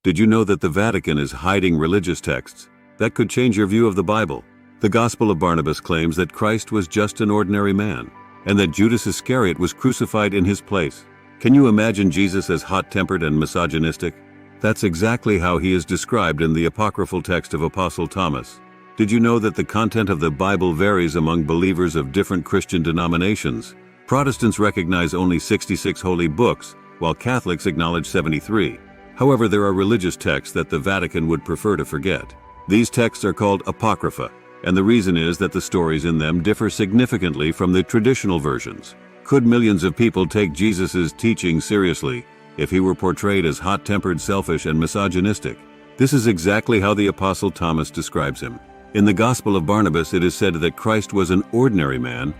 Did you know that the Vatican is hiding religious texts that could change your view of the Bible? The Gospel of Barnabas claims that Christ was just an ordinary man, and that Judas Iscariot was crucified in his place. Can you imagine Jesus as hot-tempered and misogynistic? That's exactly how he is described in the apocryphal text of Apostle Thomas. Did you know that the content of the Bible varies among believers of different Christian denominations? Protestants recognize only 66 holy books, while Catholics acknowledge 73. However, there are religious texts that the Vatican would prefer to forget. These texts are called apocrypha, and the reason is that the stories in them differ significantly from the traditional versions. Could millions of people take Jesus' teaching seriously if he were portrayed as hot-tempered, selfish, and misogynistic? This is exactly how the Apostle Thomas describes him. In the Gospel of Barnabas, it is said that Christ was an ordinary man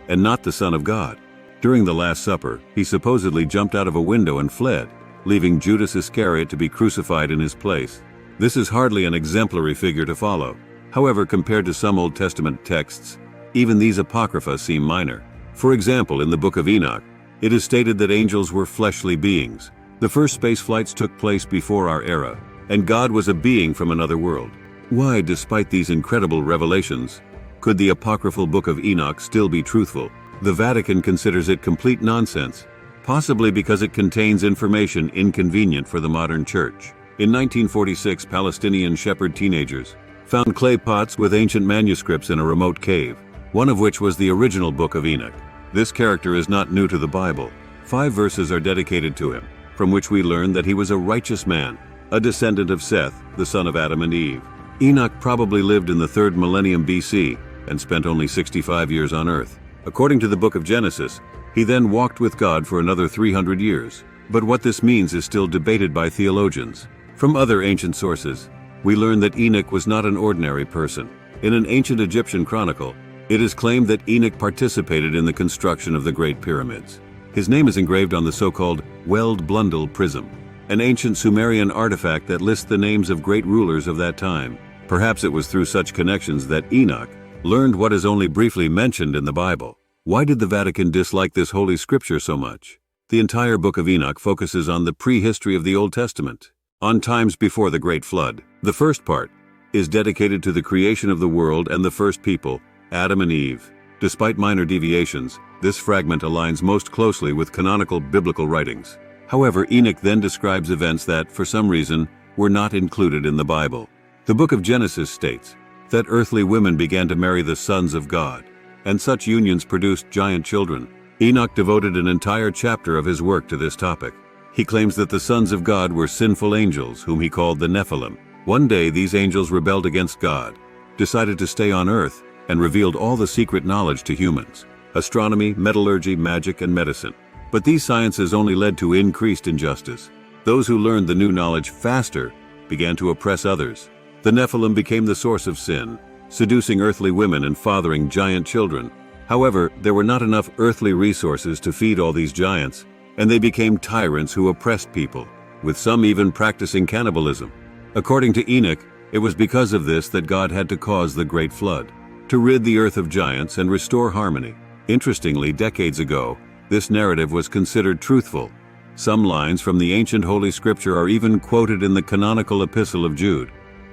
and not the Son of God. During the Last Supper, he supposedly jumped out of a window and fled, leaving Judas Iscariot to be crucified in his place. This is hardly an exemplary figure to follow. However, compared to some Old Testament texts, even these apocrypha seem minor. For example, in the book of Enoch, it is stated that angels were fleshly beings. The first space flights took place before our era, and God was a being from another world. Why, despite these incredible revelations, could the apocryphal book of Enoch still be truthful? The Vatican considers it complete nonsense, possibly because it contains information inconvenient for the modern church. In 1946, Palestinian shepherd teenagers found clay pots with ancient manuscripts in a remote cave, one of which was the original book of Enoch. This character is not new to the Bible. 5 verses are dedicated to him, from which we learn that he was a righteous man, a descendant of Seth, the son of Adam and Eve. Enoch probably lived in the 3rd millennium BC and spent only 65 years on earth. According to the book of Genesis, he then walked with God for another 300 years. But what this means is still debated by theologians. From other ancient sources, we learn that Enoch was not an ordinary person. In an ancient Egyptian chronicle, it is claimed that Enoch participated in the construction of the Great Pyramids. His name is engraved on the so-called Weld Blundell prism, an ancient Sumerian artifact that lists the names of great rulers of that time. Perhaps it was through such connections that Enoch learned what is only briefly mentioned in the Bible. Why did the Vatican dislike this holy scripture so much? The entire book of Enoch focuses on the prehistory of the Old Testament, on times before the Great Flood. The first part is dedicated to the creation of the world and the first people, Adam and Eve. Despite minor deviations, this fragment aligns most closely with canonical biblical writings. However, Enoch then describes events that, for some reason, were not included in the Bible. The book of Genesis states that earthly women began to marry the sons of God, and such unions produced giant children. Enoch devoted an entire chapter of his work to this topic. He claims that the sons of God were sinful angels, whom he called the Nephilim. One day, these angels rebelled against God, decided to stay on earth, and revealed all the secret knowledge to humans: astronomy, metallurgy, magic, and medicine. But these sciences only led to increased injustice. Those who learned the new knowledge faster began to oppress others. The Nephilim became the source of sin, seducing earthly women and fathering giant children. However, there were not enough earthly resources to feed all these giants, and they became tyrants who oppressed people, with some even practicing cannibalism. According to Enoch, it was because of this that God had to cause the Great Flood, to rid the earth of giants and restore harmony. Interestingly, decades ago, this narrative was considered truthful. Some lines from the ancient Holy Scripture are even quoted in the canonical Epistle of Jude.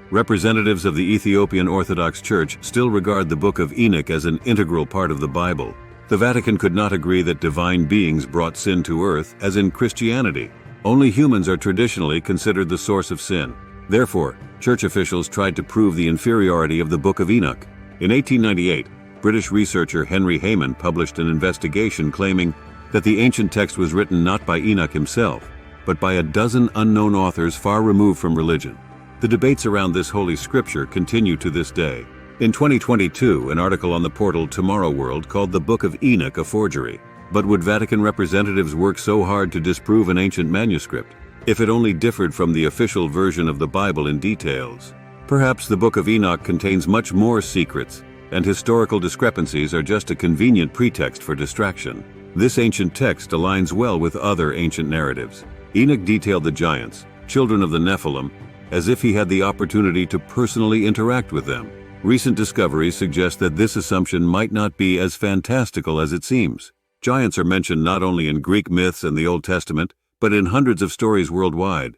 Representatives of the Ethiopian Orthodox Church still regard the Book of Enoch as an integral part of the Bible. The Vatican could not agree that divine beings brought sin to earth, as in Christianity. Only humans are traditionally considered the source of sin. Therefore, church officials tried to prove the inferiority of the Book of Enoch. In 1898, British researcher Henry Hayman published an investigation claiming that the ancient text was written not by Enoch himself, but by a dozen unknown authors far removed from religion. The debates around this holy scripture continue to this day. In 2022, an article on the portal Tomorrow World called the Book of Enoch a forgery. But would Vatican representatives work so hard to disprove an ancient manuscript, if it only differed from the official version of the Bible in details? Perhaps the Book of Enoch contains much more secrets, and historical discrepancies are just a convenient pretext for distraction. This ancient text aligns well with other ancient narratives. Enoch detailed the giants, children of the Nephilim, as if he had the opportunity to personally interact with them. Recent discoveries suggest that this assumption might not be as fantastical as it seems. Giants are mentioned not only in Greek myths and the Old Testament, but in hundreds of stories worldwide.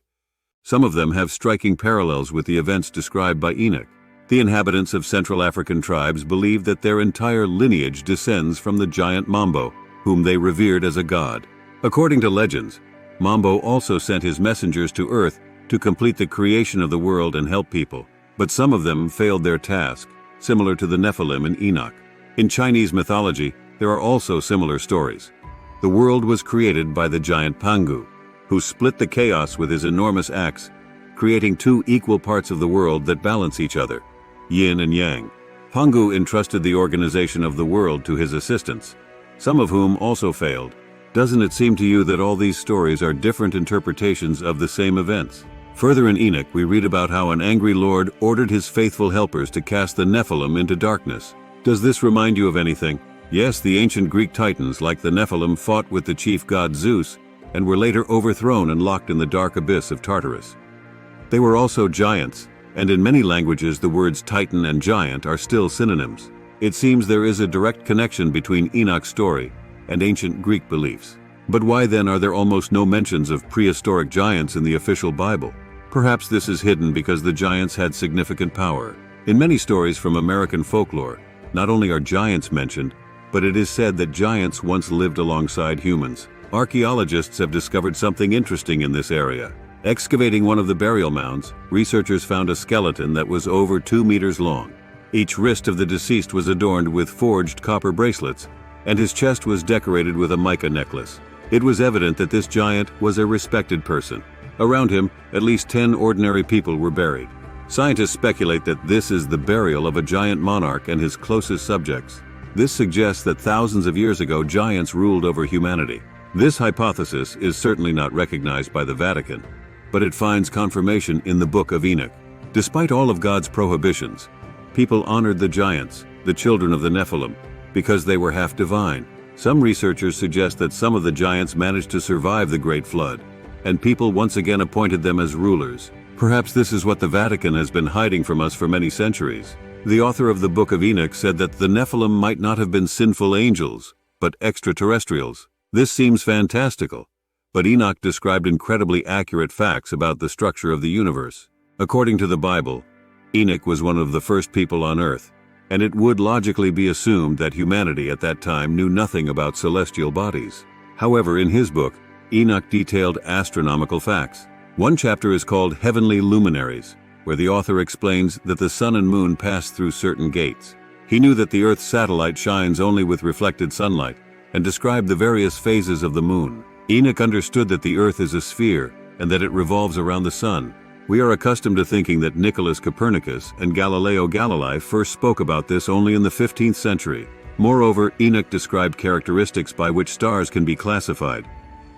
Some of them have striking parallels with the events described by Enoch. The inhabitants of Central African tribes believed that their entire lineage descends from the giant Mambo, whom they revered as a god. According to legends, Mambo also sent his messengers to Earth to complete the creation of the world and help people, but some of them failed their task, similar to the Nephilim in Enoch. In Chinese mythology, there are also similar stories. The world was created by the giant Pangu, who split the chaos with his enormous axe, creating two equal parts of the world that balance each other, yin and yang. Pangu entrusted the organization of the world to his assistants, some of whom also failed. Doesn't it seem to you that all these stories are different interpretations of the same events? Further in Enoch, we read about how an angry Lord ordered his faithful helpers to cast the Nephilim into darkness. Does this remind you of anything? Yes, the ancient Greek titans, like the Nephilim, fought with the chief god Zeus and were later overthrown and locked in the dark abyss of Tartarus. They were also giants, and in many languages the words titan and giant are still synonyms. It seems there is a direct connection between Enoch's story and ancient Greek beliefs. But why then are there almost no mentions of prehistoric giants in the official Bible? Perhaps this is hidden because the giants had significant power. In many stories from American folklore, not only are giants mentioned, but it is said that giants once lived alongside humans. Archaeologists have discovered something interesting in this area. Excavating one of the burial mounds, researchers found a skeleton that was over 2 meters long. Each wrist of the deceased was adorned with forged copper bracelets, and his chest was decorated with a mica necklace. It was evident that this giant was a respected person. Around him, at least 10 ordinary people were buried. Scientists speculate that this is the burial of a giant monarch and his closest subjects. This suggests that thousands of years ago giants ruled over humanity. This hypothesis is certainly not recognized by the Vatican, but it finds confirmation in the Book of Enoch. Despite all of God's prohibitions, people honored the giants, the children of the Nephilim, because they were half divine. Some researchers suggest that some of the giants managed to survive the Great Flood, and people once again appointed them as rulers. Perhaps this is what the Vatican has been hiding from us for many centuries. The author of the Book of Enoch said that the Nephilim might not have been sinful angels, but extraterrestrials. This seems fantastical, but Enoch described incredibly accurate facts about the structure of the universe. According to the Bible, Enoch was one of the first people on Earth, and it would logically be assumed that humanity at that time knew nothing about celestial bodies. However, in his book, Enoch detailed astronomical facts. One chapter is called Heavenly Luminaries, where the author explains that the sun and moon pass through certain gates. He knew that the Earth's satellite shines only with reflected sunlight, and described the various phases of the moon. Enoch understood that the Earth is a sphere and that it revolves around the sun. We are accustomed to thinking that Nicholas Copernicus and Galileo Galilei first spoke about this only in the 15th century. Moreover, Enoch described characteristics by which stars can be classified,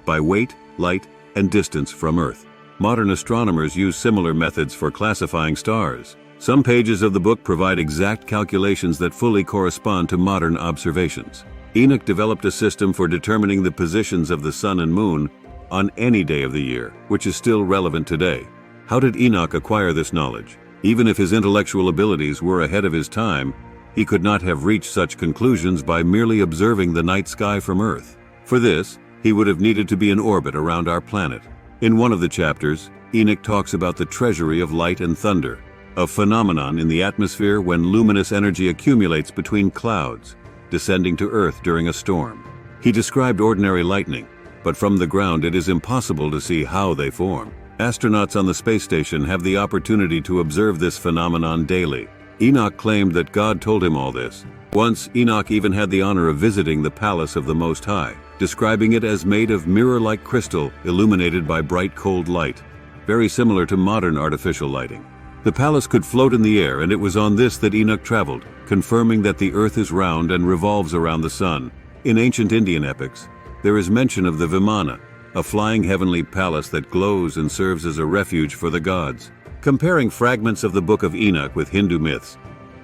by weight, light, and distance from Earth. Modern astronomers use similar methods for classifying stars. Some pages of the book provide exact calculations that fully correspond to modern observations. Enoch developed a system for determining the positions of the sun and moon on any day of the year, which is still relevant today. How did Enoch acquire this knowledge? Even if his intellectual abilities were ahead of his time, he could not have reached such conclusions by merely observing the night sky from Earth. For this, he would have needed to be in orbit around our planet. In one of the chapters, Enoch talks about the treasury of light and thunder, a phenomenon in the atmosphere when luminous energy accumulates between clouds, descending to Earth during a storm. He described ordinary lightning, but from the ground it is impossible to see how they form. Astronauts on the space station have the opportunity to observe this phenomenon daily. Enoch claimed that God told him all this. Once, Enoch even had the honor of visiting the palace of the Most High, describing it as made of mirror-like crystal illuminated by bright cold light, very similar to modern artificial lighting. The palace could float in the air, and it was on this that Enoch traveled, confirming that the earth is round and revolves around the sun. In ancient Indian epics, there is mention of the Vimana, a flying heavenly palace that glows and serves as a refuge for the gods. Comparing fragments of the Book of Enoch with Hindu myths,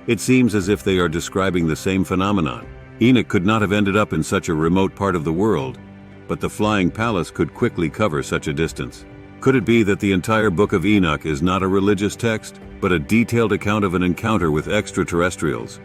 it seems as if they are describing the same phenomenon. Enoch could not have ended up in such a remote part of the world, but the flying palace could quickly cover such a distance. Could it be that the entire Book of Enoch is not a religious text, but a detailed account of an encounter with extraterrestrials?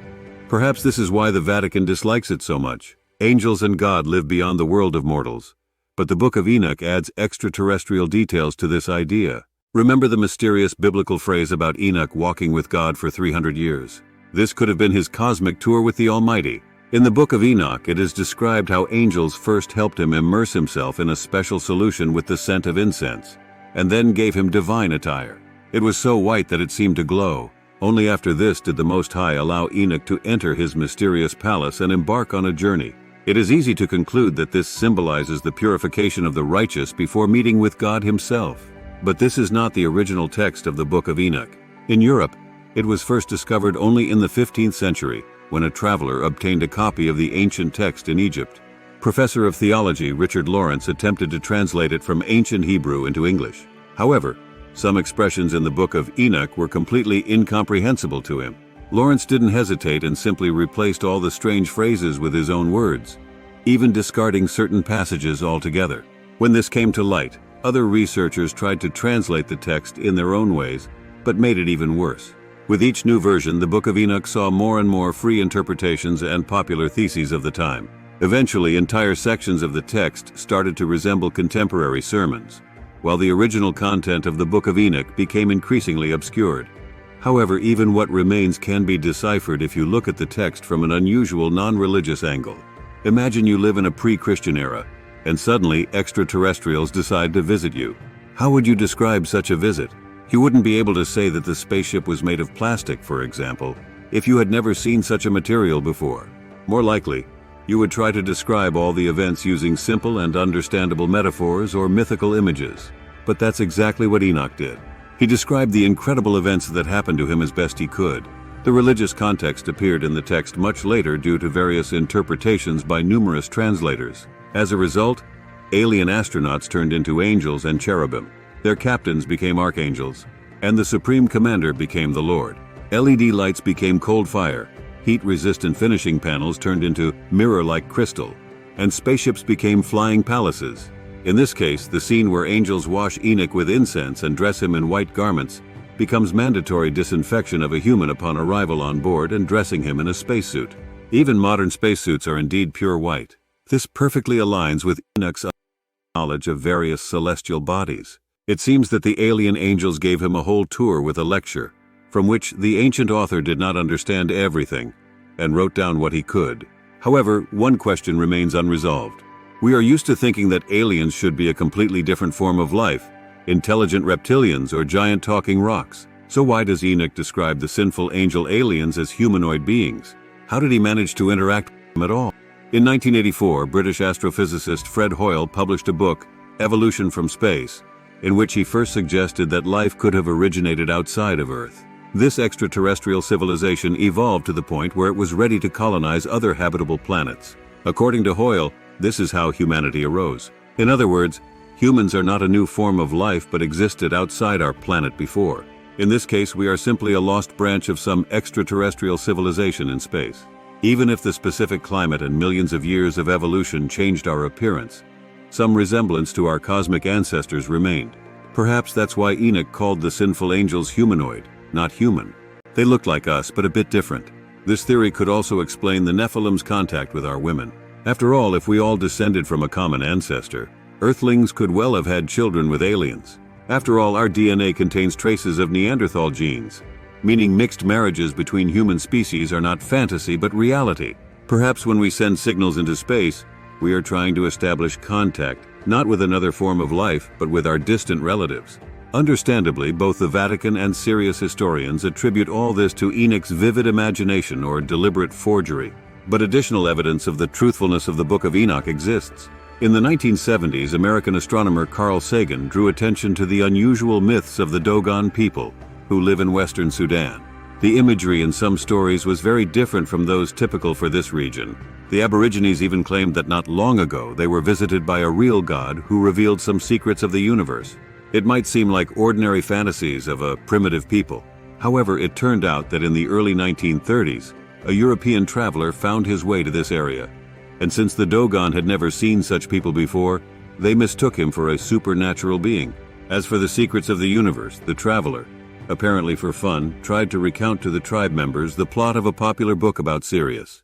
Perhaps this is why the Vatican dislikes it so much. Angels and God live beyond the world of mortals, but the Book of Enoch adds extraterrestrial details to this idea. Remember the mysterious biblical phrase about Enoch walking with God for 300 years? This could have been his cosmic tour with the Almighty. In the book of Enoch, it is described how angels first helped him immerse himself in a special solution with the scent of incense, and then gave him divine attire. It was so white that it seemed to glow. Only after this did the Most High allow Enoch to enter his mysterious palace and embark on a journey. It is easy to conclude that this symbolizes the purification of the righteous before meeting with God himself. But this is not the original text of the Book of Enoch. In Europe, it was first discovered only in the 15th century, when a traveler obtained a copy of the ancient text in Egypt. Professor of theology Richard Lawrence attempted to translate it from ancient Hebrew into English. However, some expressions in the Book of Enoch were completely incomprehensible to him. Lawrence didn't hesitate and simply replaced all the strange phrases with his own words, even discarding certain passages altogether. When this came to light, other researchers tried to translate the text in their own ways, but made it even worse. With each new version, the Book of Enoch saw more and more free interpretations and popular theses of the time. Eventually, entire sections of the text started to resemble contemporary sermons, while the original content of the Book of Enoch became increasingly obscured. However, even what remains can be deciphered if you look at the text from an unusual non-religious angle. Imagine you live in a pre-Christian era, and suddenly extraterrestrials decide to visit you. How would you describe such a visit? You wouldn't be able to say that the spaceship was made of plastic, for example, if you had never seen such a material before. More likely, you would try to describe all the events using simple and understandable metaphors or mythical images. But that's exactly what Enoch did. He described the incredible events that happened to him as best he could. The religious context appeared in the text much later due to various interpretations by numerous translators. As a result, alien astronauts turned into angels and cherubim. Their captains became archangels, and the supreme commander became the Lord. LED lights became cold fire. Heat-resistant finishing panels turned into mirror-like crystal, and spaceships became flying palaces. In this case, the scene where angels wash Enoch with incense and dress him in white garments becomes mandatory disinfection of a human upon arrival on board and dressing him in a spacesuit. Even modern spacesuits are indeed pure white. This perfectly aligns with Enoch's knowledge of various celestial bodies. It seems that the alien angels gave him a whole tour with a lecture, from which the ancient author did not understand everything, and wrote down what he could. However, one question remains unresolved. We are used to thinking that aliens should be a completely different form of life, intelligent reptilians or giant talking rocks. So why does Enoch describe the sinful angel aliens as humanoid beings? How did he manage to interact with them at all? In 1984, British astrophysicist Fred Hoyle published a book, Evolution from Space, in which he first suggested that life could have originated outside of Earth. This extraterrestrial civilization evolved to the point where it was ready to colonize other habitable planets. According to Hoyle, this is how humanity arose. In other words, humans are not a new form of life but existed outside our planet before. In this case, we are simply a lost branch of some extraterrestrial civilization in space. Even if the specific climate and millions of years of evolution changed our appearance, some resemblance to our cosmic ancestors remained. Perhaps that's why Enoch called the sinful angels humanoid, not human. They looked like us, but a bit different. This theory could also explain the Nephilim's contact with our women. After all, if we all descended from a common ancestor, Earthlings could well have had children with aliens. After all, our DNA contains traces of Neanderthal genes, meaning mixed marriages between human species are not fantasy but reality. Perhaps when we send signals into space, we are trying to establish contact, not with another form of life, but with our distant relatives. Understandably, both the Vatican and serious historians attribute all this to Enoch's vivid imagination or deliberate forgery. But additional evidence of the truthfulness of the Book of Enoch exists. In the 1970s, American astronomer Carl Sagan drew attention to the unusual myths of the Dogon people, who live in western Sudan. The imagery in some stories was very different from those typical for this region. The Aborigines even claimed that not long ago they were visited by a real god who revealed some secrets of the universe. It might seem like ordinary fantasies of a primitive people. However, it turned out that in the early 1930s, a European traveler found his way to this area. And since the Dogon had never seen such people before, they mistook him for a supernatural being. As for the secrets of the universe, the traveler, apparently for fun, tried to recount to the tribe members the plot of a popular book about Sirius.